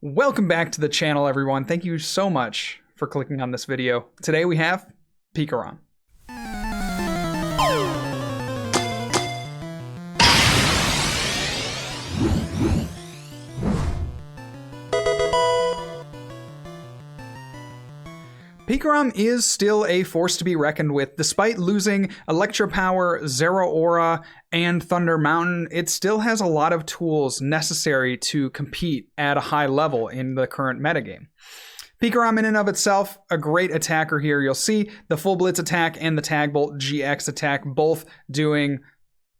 Welcome back to the channel, everyone. Thank you so much for clicking on this video. Today we have PikaRom. PikaRom is still a force to be reckoned with. Despite losing Electro Power, Zeraora, and Thunder Mountain, it still has a lot of tools necessary to compete at a high level in the current metagame. PikaRom in and of itself, a great attacker here. You'll see the Full Blitz attack and the Tagbolt GX attack both doing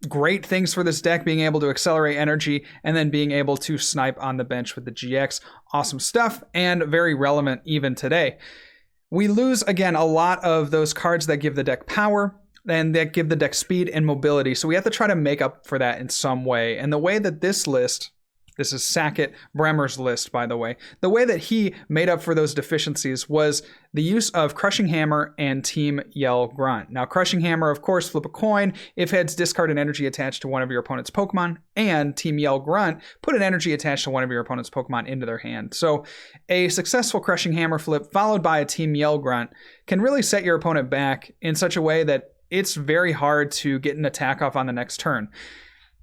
great things for this deck, being able to accelerate energy and then being able to snipe on the bench with the GX. Awesome stuff and very relevant even today. We lose, again, a lot of those cards that give the deck power and that give the deck speed and mobility. So we have to try to make up for that in some way. And the way that this list, this is Sackett Bremer's list, by the way, the way that he made up for those deficiencies was the use of Crushing Hammer and Team Yell Grunt. Now, Crushing Hammer, of course, flip a coin. If heads, discard an energy attached to one of your opponent's Pokemon, and Team Yell Grunt, put an energy attached to one of your opponent's Pokemon into their hand. So a successful Crushing Hammer flip followed by a Team Yell Grunt can really set your opponent back in such a way that it's very hard to get an attack off on the next turn.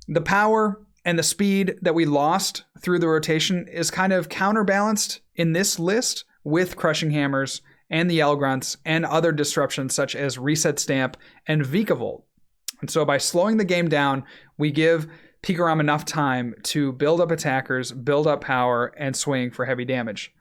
The power and the speed that we lost through the rotation is kind of counterbalanced in this list with Crushing Hammers and the Yell Grunts and other disruptions such as Reset Stamp and Vikavolt. And so by slowing the game down, we give PikaRom enough time to build up attackers, build up power, and swing for heavy damage.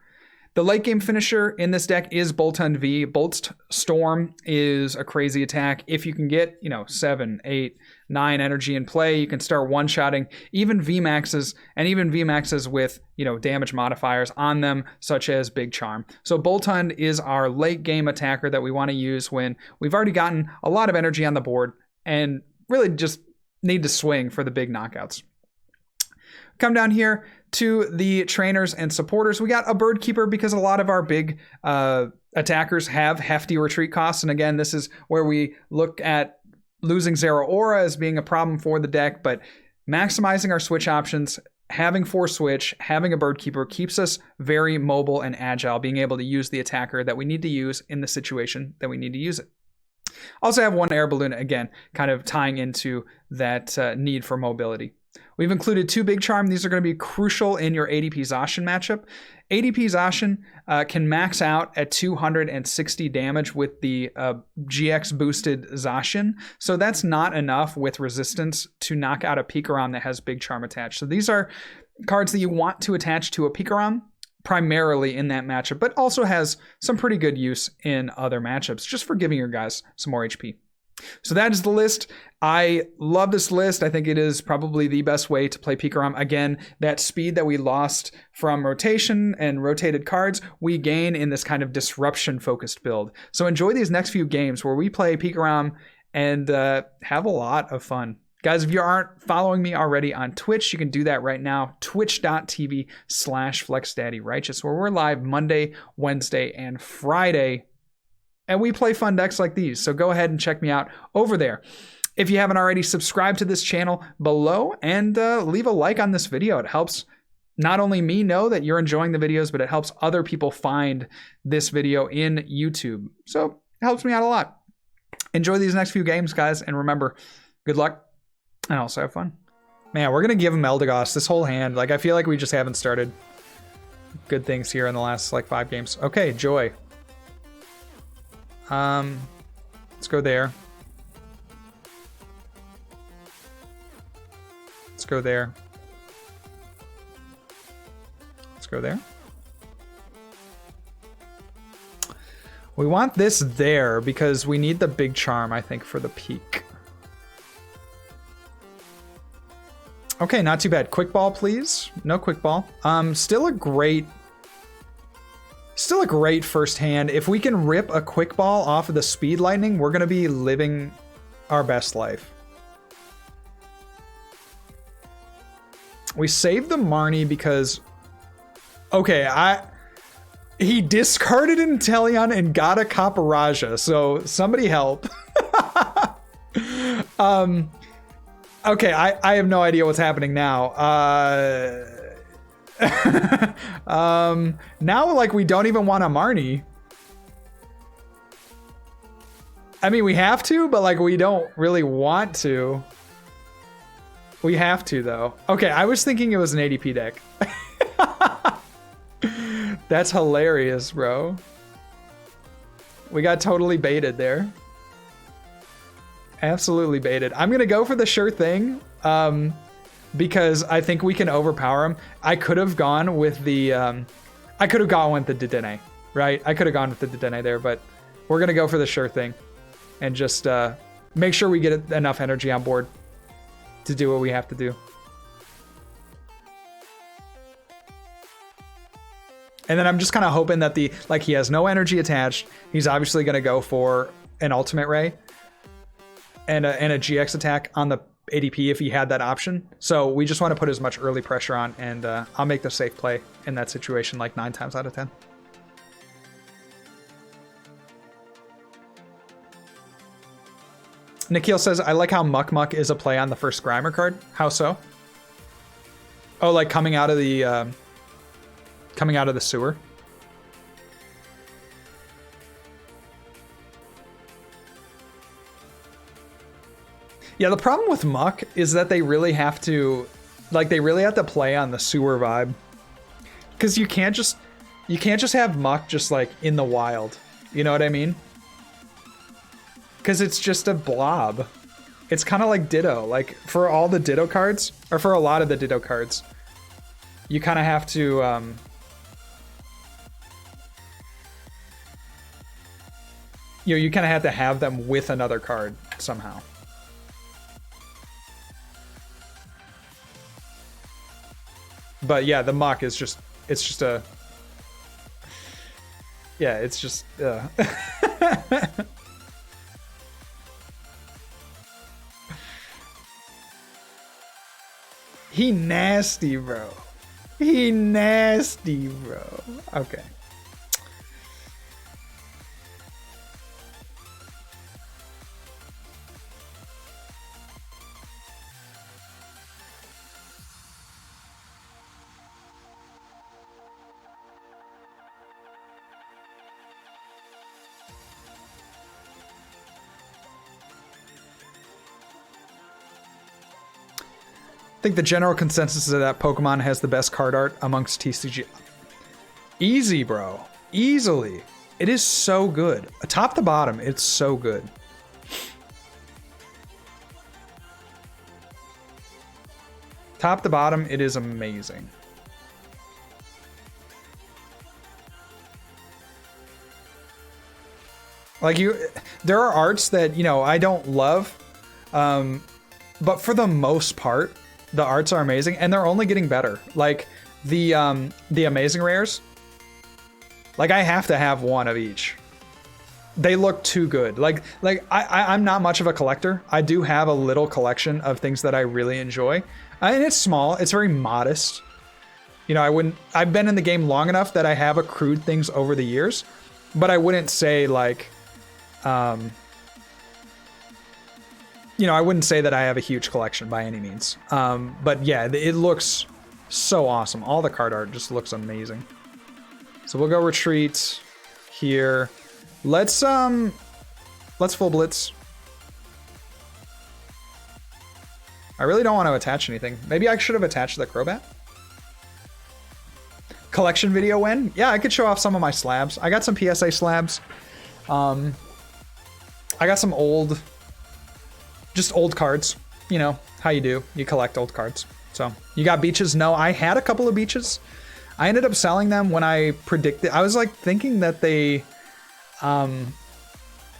The late game finisher in this deck is Boltund V. Bolt Storm is a crazy attack. If you can get, 7, 8, 9 energy in play, you can start one-shotting even VMAXs, and even VMAXs with, damage modifiers on them, such as Big Charm. So Boltund is our late game attacker that we want to use when we've already gotten a lot of energy on the board and really just need to swing for the big knockouts. Come down here to the trainers and supporters. We got a Bird Keeper because a lot of our big attackers have hefty retreat costs. And again, this is where we look at losing Zeraora as being a problem for the deck, but maximizing our switch options, having Force Switch, having a Bird Keeper keeps us very mobile and agile, being able to use the attacker that we need to use in the situation that we need to use it. Also have one Air Balloon, again, kind of tying into that need for mobility. We've included 2 Big Charm. These are going to be crucial in your ADP Zacian matchup. ADP Zacian can max out at 260 damage with the GX boosted Zacian. So that's not enough with resistance to knock out a PikaRom that has Big Charm attached. So these are cards that you want to attach to a PikaRom primarily in that matchup, but also has some pretty good use in other matchups just for giving your guys some more HP. So that is the list. I love this list. I think it is probably the best way to play PikaRom. Again, that speed that we lost from rotation and rotated cards, we gain in this kind of disruption-focused build. So enjoy these next few games where we play PikaRom and have a lot of fun. Guys, if you aren't following me already on Twitch, you can do that right now. Twitch.tv/FlexDaddyRighteous, where we're live Monday, Wednesday, and Friday. And we play fun decks like these, so go ahead and check me out over there. If you haven't already, subscribe to this channel below and leave a like on this video. It helps not only me know that you're enjoying the videos, but it helps other people find this video in YouTube. So it helps me out a lot. Enjoy these next few games, guys, and remember, good luck and also have fun. Man, we're going to give him Eldegoss this whole hand. I feel like we just haven't started good things here in the last 5 games. Okay, Joy. Let's go there. Let's go there. Let's go there. We want this there because we need the Big Charm, I think, for the peak. Okay, not too bad. Quick Ball, please. No Quick Ball. Still a great first hand. If we can rip a Quick Ball off of the Speed Lightning, we're going to be living our best life. We saved the Marnie because... Okay, he discarded Inteleon and got a Caparaja, so somebody help. Okay, I have no idea what's happening now. Now, like, we don't even want a Marnie. I mean, we have to, but, like, we don't really want to. We have to, though. Okay, I was thinking it was an ADP deck. That's hilarious, bro. We got totally baited there. Absolutely baited. I'm going to go for the sure thing. Because I think we can overpower him. I could have gone with the Dedenne, right? I could have gone with the Dedenne there, but we're gonna go for the sure thing and just make sure we get enough energy on board to do what we have to do. And then I'm just kind of hoping that he has no energy attached. He's obviously gonna go for an Ultimate Ray and a GX attack on the ADP if he had that option. So we just want to put as much early pressure on, and I'll make the safe play in that situation like 9 times out of 10. Nikhil says, I like how Muck Muck is a play on the first Grimer card. How so? Oh, like coming out of the sewer. Yeah, the problem with Muck is that they really have to play on the sewer vibe. Because you can't just have Muck just like in the wild. You know what I mean? Because it's just a blob. It's kind of like Ditto. Like for all the Ditto cards, or for a lot of the Ditto cards, you kind of have to you kind of have to have them with another card somehow. But yeah, the Muck is just, it's just a, yeah, it's just, He nasty, bro. He nasty, bro. Okay. I think the general consensus is that Pokemon has the best card art amongst TCG. Easy, bro. Easily. It is so good. Top to bottom, it's so good. Top to bottom, it is amazing. Like there are arts that, you know, I don't love, but for the most part, the arts are amazing, and they're only getting better. Like the amazing rares, like I have to have one of each. They look too good. Like I'm not much of a collector. I do have a little collection of things that I really enjoy, and it's small. It's very modest. You know, I've been in the game long enough that I have accrued things over the years, but I wouldn't say like, you know, I wouldn't say that I have a huge collection by any means. But yeah, it looks so awesome. All the card art just looks amazing. So we'll go retreat here. Let's full blitz. I really don't want to attach anything. Maybe I should have attached the Crobat. Collection video win? Yeah, I could show off some of my slabs. I got some PSA slabs. I got some just old cards. You know how you do. You collect old cards. So you got beaches? No, I had a couple of beaches. I ended up selling them when I predicted. I was like thinking that they, I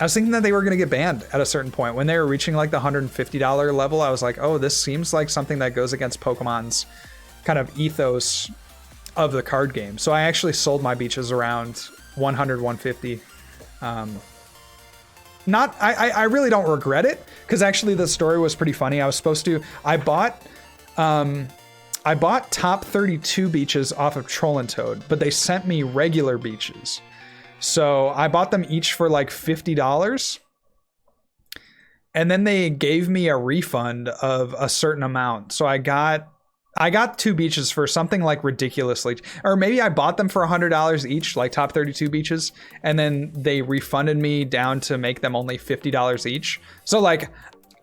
was thinking that they were going to get banned at a certain point. When they were reaching like the $150 level, I was like, oh, this seems like something that goes against Pokemon's kind of ethos of the card game. So I actually sold my beaches around 100, 150. I really don't regret it, because actually the story was pretty funny. I was supposed to, I bought top 32 beaches off of Troll and Toad, but they sent me regular beaches. So I bought them each for like $50. And then they gave me a refund of a certain amount. So I got I got 2 beaches for something like ridiculously, or maybe I bought them for $100 each, like top 32 beaches, and then they refunded me down to make them only $50 each. So like,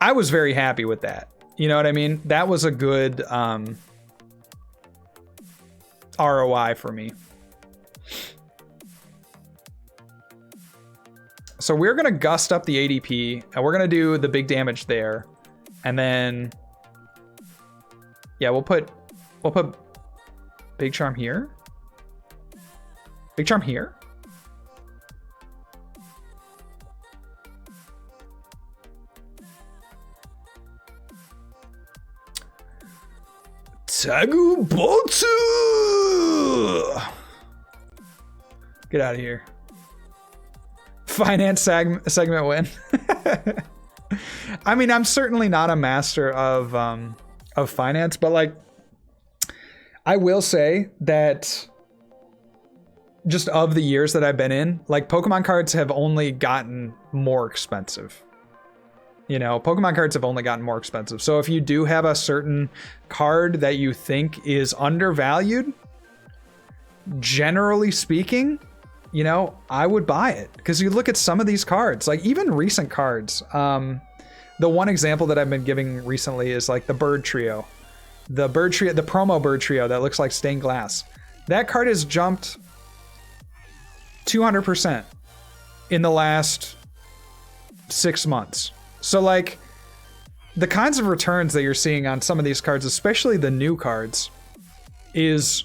I was very happy with that. You know what I mean? That was a good ROI for me. So we're gonna gust up the ADP, and we're gonna do the big damage there, and then yeah, we'll put Big Charm here. Big Charm here. Tagu Boltu! Get out of here. Finance segment win. I mean, I'm certainly not a master of finance, but like, I will say that just of the years that I've been in, like, Pokemon cards have only gotten more expensive. You know, Pokemon cards have only gotten more expensive. So if you do have a certain card that you think is undervalued, generally speaking, you know, I would buy it. Because you look at some of these cards, like even recent cards. The one example that I've been giving recently is like the Bird Trio. The promo Bird Trio that looks like stained glass. That card has jumped 200% in the last 6 months. So like, the kinds of returns that you're seeing on some of these cards, especially the new cards, is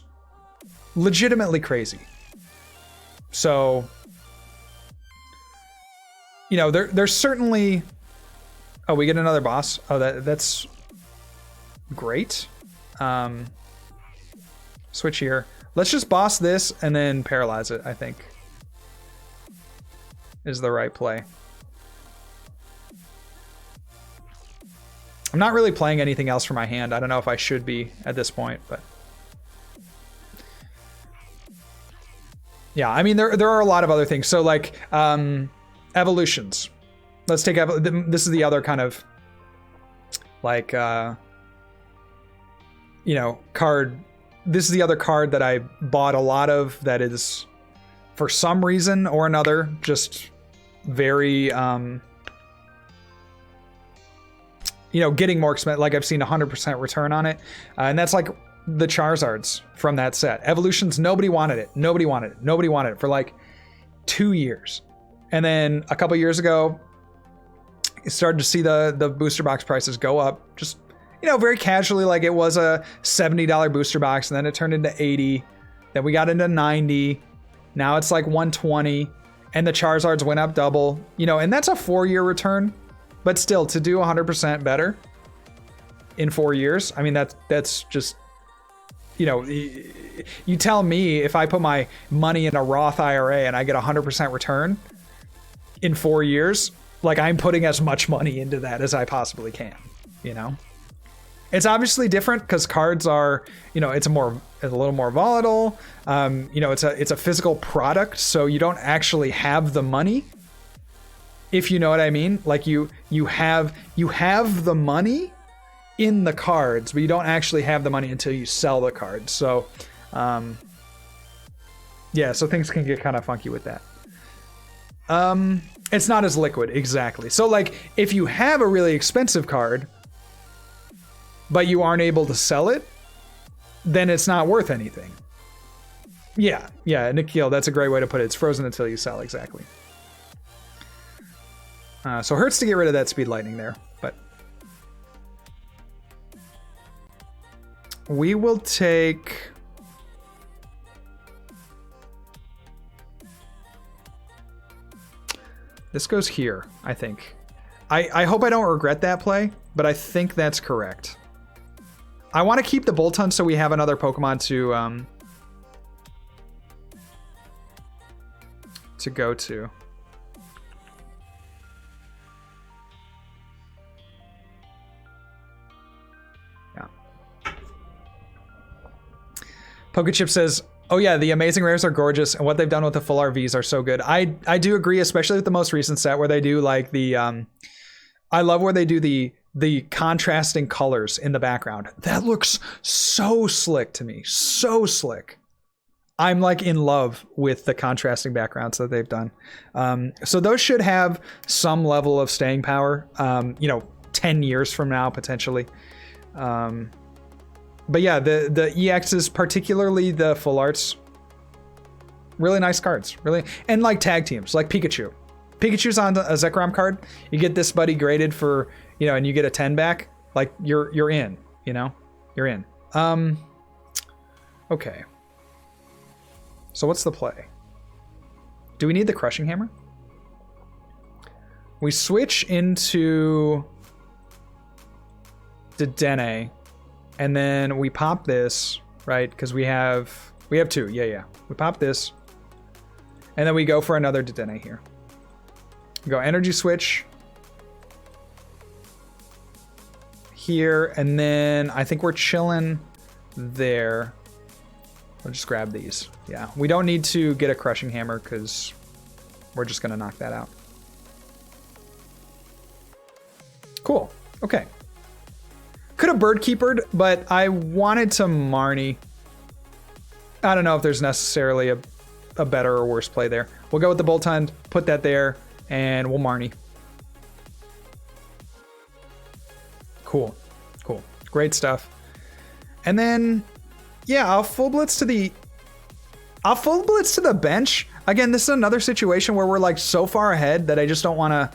legitimately crazy. So, you know, there's certainly... Oh, we get another boss. Oh, that's great. Switch here. Let's just boss this and then paralyze it, I think, is the right play. I'm not really playing anything else for my hand. I don't know if I should be at this point, but... Yeah, I mean, there are a lot of other things. So, like, evolutions. Let's take... This is the other kind of, like, you know, card... This is the other card that I bought a lot of that is, for some reason or another, just very... you know, getting more expensive. Like, I've seen 100% return on it. And that's like the Charizards from that set. Evolutions, nobody wanted it. Nobody wanted it. Nobody wanted it for like 2 years. And then a couple years ago, you started to see the booster box prices go up. Just, you know, very casually, like it was a $70 booster box, and then it turned into 80. Then we got into 90. Now it's like 120. And the Charizards went up double. You know, and that's a 4-year return. But still, to do 100% better in 4 years, I mean, that's just, you know, you tell me if I put my money in a Roth IRA and I get 100% return in 4 years, like, I'm putting as much money into that as I possibly can, you know? It's obviously different because cards are, you know, it's a little more volatile. You know, it's a physical product, so you don't actually have the money. If you know what I mean, like you have the money in the cards, but you don't actually have the money until you sell the cards. So, yeah, so things can get kind of funky with that. It's not as liquid, exactly. So, like, if you have a really expensive card, but you aren't able to sell it, then it's not worth anything. Yeah, Nikhil, that's a great way to put it. It's frozen until you sell, exactly. So it hurts to get rid of that Speed Lightning there, but we will take... This goes here, I think. I hope I don't regret that play, but I think that's correct. I want to keep the Boltund so we have another Pokemon to go to. Pokechip says, oh yeah, the amazing rares are gorgeous, and what they've done with the full RVs are so good. I do agree, especially with the most recent set where they do like the I love where they do the contrasting colors in the background. That looks so slick to me. So slick. I'm like in love with the contrasting backgrounds that they've done. So those should have some level of staying power, 10 years from now, potentially. But yeah, the EXs, particularly the full arts, really nice cards. Really, and like tag teams, like Pikachu. Pikachu's on a Zekrom card. You get this buddy graded for, and you get a 10 back. Like you're in, you're in. Okay. So what's the play? Do we need the Crushing Hammer? We switch into Dedenne, and then we pop this, right? Because we have 2. Yeah. We pop this, and then we go for another Dedenne here. We go Energy Switch here, and then I think we're chilling there. I'll just grab these. Yeah, we don't need to get a Crushing Hammer because we're just gonna knock that out. Cool. Okay. Could have Bird Keepered, but I wanted to Marnie. I don't know if there's necessarily a better or worse play there. We'll go with the Boltund, put that there, and we'll Marnie. Cool. Great stuff. And then, yeah, I'll full blitz to the bench. Again, this is another situation where we're like so far ahead that I just don't want to.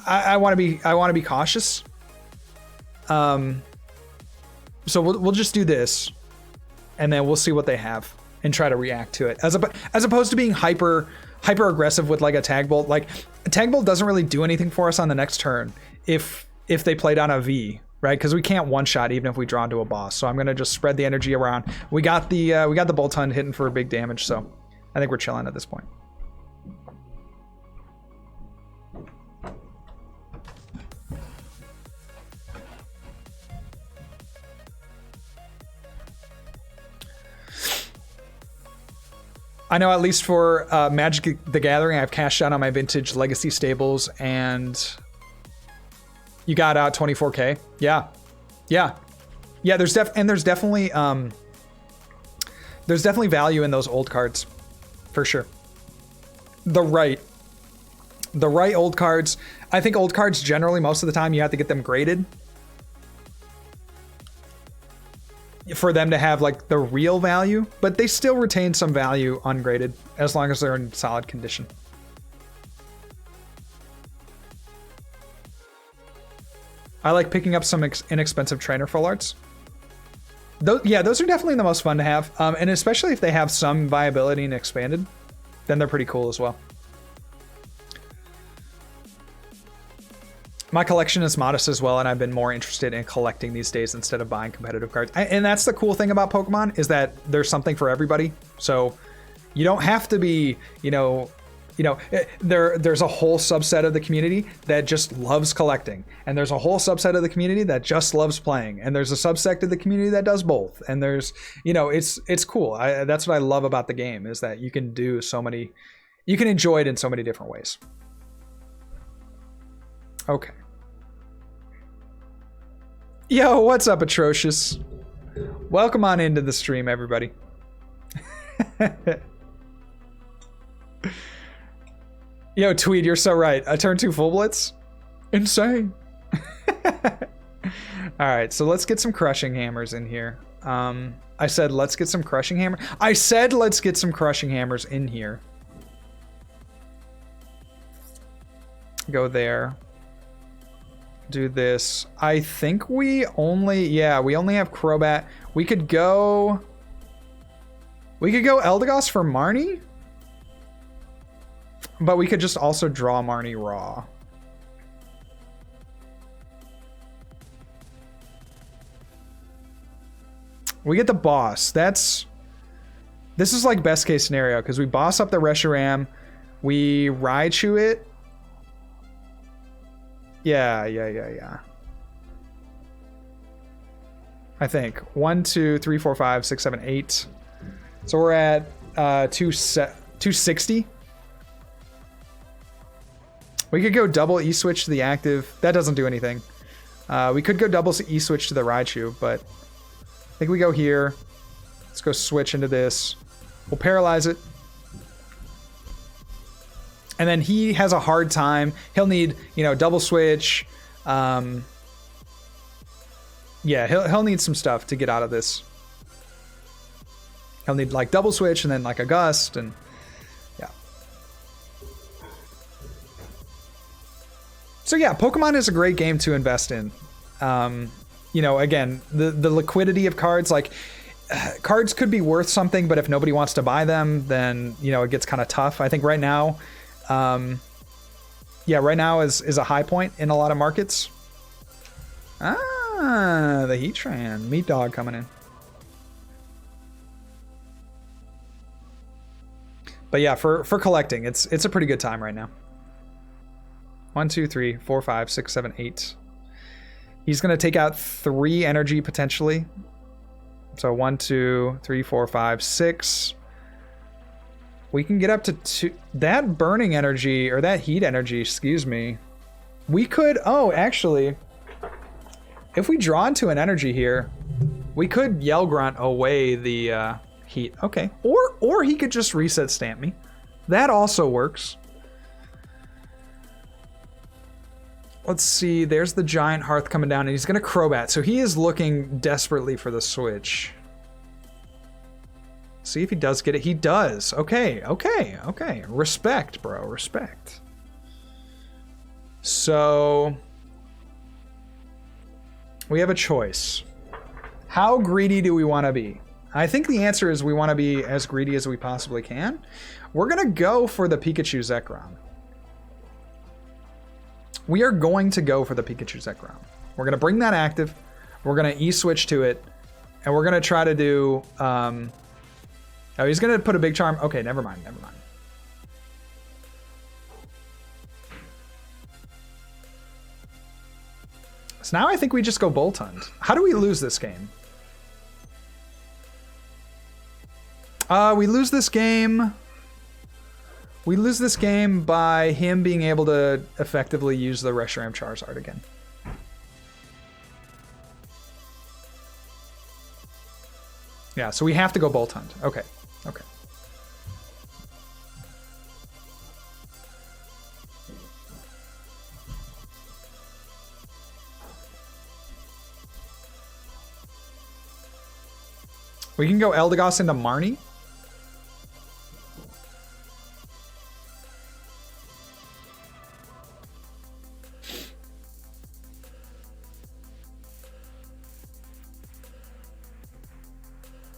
I want to be cautious. So we'll just do this, and then we'll see what they have and try to react to it. As opposed to being hyper aggressive with like a Tag Bolt. Like a Tag Bolt doesn't really do anything for us on the next turn if they play down a V, right? Because we can't one shot even if we draw into a boss. So I'm gonna just spread the energy around. We got the Boltund hitting for big damage, so I think we're chilling at this point. I know at least for Magic the Gathering, I've cashed out on my vintage Legacy stables, and you got out 24K. Yeah. There's definitely value in those old cards, for sure. The right old cards. I think old cards generally most of the time you have to get them graded for them to have like the real value, but they still retain some value ungraded as long as they're in solid condition. I like picking up some inexpensive trainer full arts. Those are definitely the most fun to have, and especially if they have some viability and expanded, then they're pretty cool as well. My collection is modest as well, and I've been more interested in collecting these days instead of buying competitive cards. And that's the cool thing about Pokemon, is that there's something for everybody. So you don't have to be, there's a whole subset of the community that just loves collecting, and there's a whole subset of the community that just loves playing, and there's a subsect of the community that does both. And there's, it's cool. That's what I love about the game, is that you can do you can enjoy it in so many different ways. Okay. Yo, what's up, Atrocious? Welcome on into the stream, everybody. Yo, Tweed, you're so right. A turn 2 full blitz? Insane. Alright, so let's get some Crushing Hammers in here. I said let's get some Crushing Hammers. I said let's get some Crushing Hammers in here. Go there. Do this. I think we only have Crobat. We could go Eldegoss for Marnie, but we could just also draw Marnie raw. We get the boss. This is like best case scenario, because we boss up the Reshiram, we Raichu it. Yeah. I think 1, 2, 3, 4, 5, 6, 7, 8. So we're at 260. We could go double E-switch to the active. That doesn't do anything. We could go double E-switch to the Raichu, but I think we go here. Let's go switch into this. We'll paralyze it. And then he has a hard time. He'll need, you know, double switch. Yeah, he'll need some stuff to get out of this. He'll need like double switch and then like a gust and yeah. So yeah, Pokemon is a great game to invest in. You know, again, the liquidity of cards, like cards could be worth something, but if nobody wants to buy them, then, you know, it gets kind of tough. I think right now, yeah, right now is a high point in a lot of markets. Ah, the Heatran. Meat Dog coming in. But yeah, for collecting, it's a pretty good time right now. 1, 2, 3, 4, 5, 6, 7, 8. He's going to take out 3 energy potentially. So 1, 2, 3, 4, 5, 6. We can get up to 2. That burning energy, or that heat energy, excuse me. We could, oh, actually, if we draw into an energy here, we could Yell Grunt away the heat. Okay. Or he could just reset stamp me. That also works. Let's see. There's the Giant Hearth coming down, and he's going to Crobat. So he is looking desperately for the switch. See if he does get it. He does. Okay, okay, okay. Respect, bro. Respect. So we have a choice. How greedy do we want to be? I think the answer is we want to be as greedy as we possibly can. We're going to go for the Pikachu Zekrom. We are going to go for the Pikachu Zekrom. We're going to bring that active. We're going to E-switch to it. And we're going to try to do... oh, he's going to put a Big Charm. Okay, never mind, never mind. So now I think we just go Boltund. How do we lose this game? We lose this game. We lose this game by him being able to effectively use the Reshiram Charizard again. Yeah, so we have to go Boltund. Okay, okay. We can go Eldegoss into Marnie.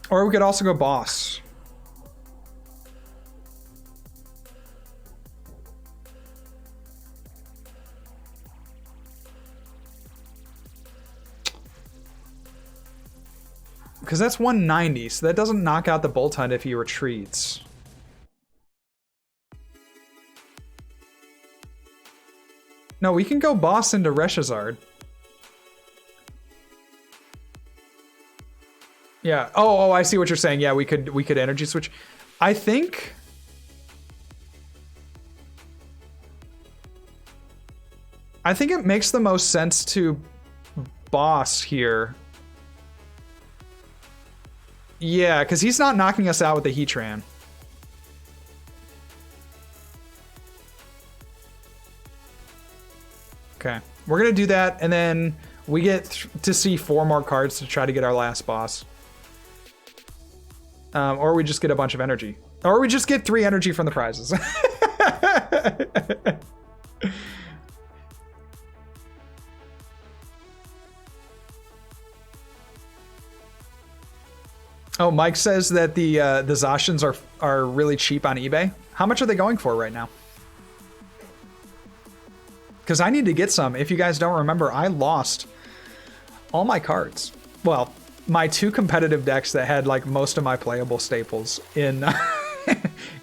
Or we could also go Boss. Because that's 190, so that doesn't knock out the Boltund if he retreats. No, we can go Boss into Reshazard. Yeah. Oh, I see what you're saying. Yeah, we could energy switch. I think it makes the most sense to Boss here. Yeah, because he's not knocking us out with the Heatran. Okay, we're gonna do that, and then we get to see 4 more cards to try to get our last boss. Or we just get a bunch of energy. Or we just get 3 energy from the prizes. Oh, Mike says that the Zacians are really cheap on eBay. How much are they going for right now? Because I need to get some. If you guys don't remember, I lost all my cards. Well, my 2 competitive decks that had like most of my playable staples in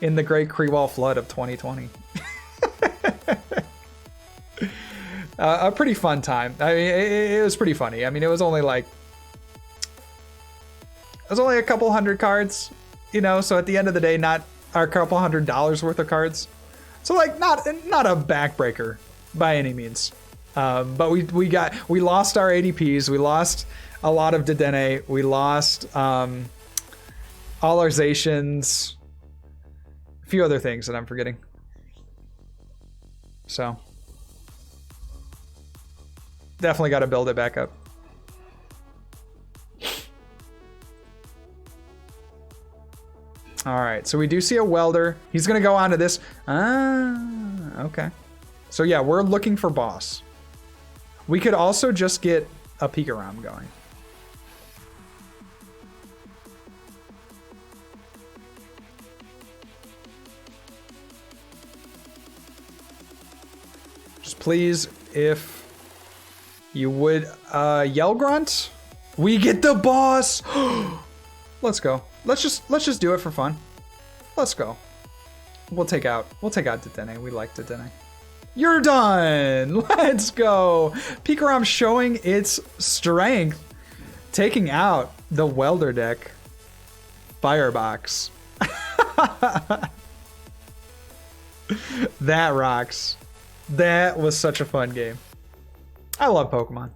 in the Great Kreewall Flood of 2020. A pretty fun time. I mean, it was pretty funny. I mean, it was only like a couple hundred cards, you know. So at the end of the day, not our couple $100 worth of cards. So like not a backbreaker by any means. But we lost our ADPs. We lost a lot of Dedenne. We lost all our Zacians. A few other things that I'm forgetting. So definitely got to build it back up. All right, so we do see a welder. He's gonna go on to this. Okay. So yeah, we're looking for boss. We could also just get a PikaRom going. Just please, if you would yell Grunt. We get the boss. Let's go. Let's just do it for fun. Let's go. We'll take out Dedenne. We like Dedenne. You're done. Let's go. PikaRom showing its strength, taking out the welder deck. Firebox. That rocks. That was such a fun game. I love Pokemon.